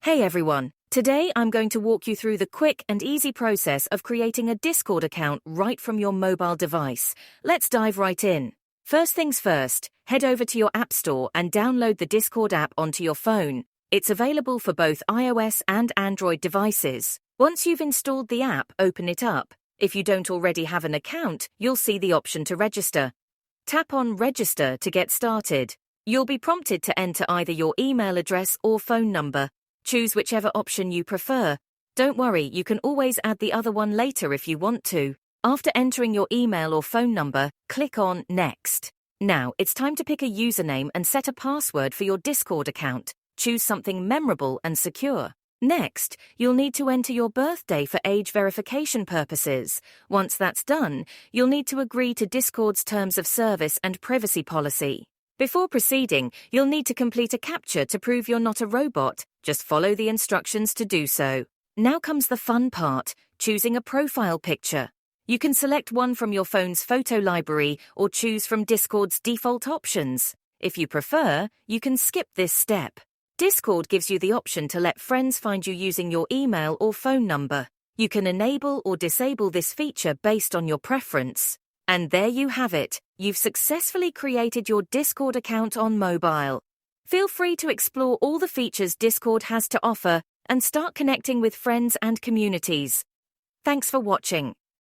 Hey everyone, today I'm going to walk you through the quick and easy process of creating a Discord account right from your mobile device. Let's dive right in. First things first, head over to your App Store and download the Discord app onto your phone. It's available for both iOS and Android devices. Once you've installed the app, open it up. If you don't already have an account, you'll see the option to register. Tap on Register to get started. You'll be prompted to enter either your email address or phone number. Choose whichever option you prefer. Don't worry, you can always add the other one later if you want to. After entering your email or phone number, click on Next. Now, it's time to pick a username and set a password for your Discord account. Choose something memorable and secure. Next, you'll need to enter your birthday for age verification purposes. Once that's done, you'll need to agree to Discord's terms of service and privacy policy. Before proceeding, you'll need to complete a captcha to prove you're not a robot. Just follow the instructions to do so. Now comes the fun part, choosing a profile picture. You can select one from your phone's photo library or choose from Discord's default options. If you prefer, you can skip this step. Discord gives you the option to let friends find you using your email or phone number. You can enable or disable this feature based on your preference. And there you have it. You've successfully created your Discord account on mobile. Feel free to explore all the features Discord has to offer and start connecting with friends and communities. Thanks for watching.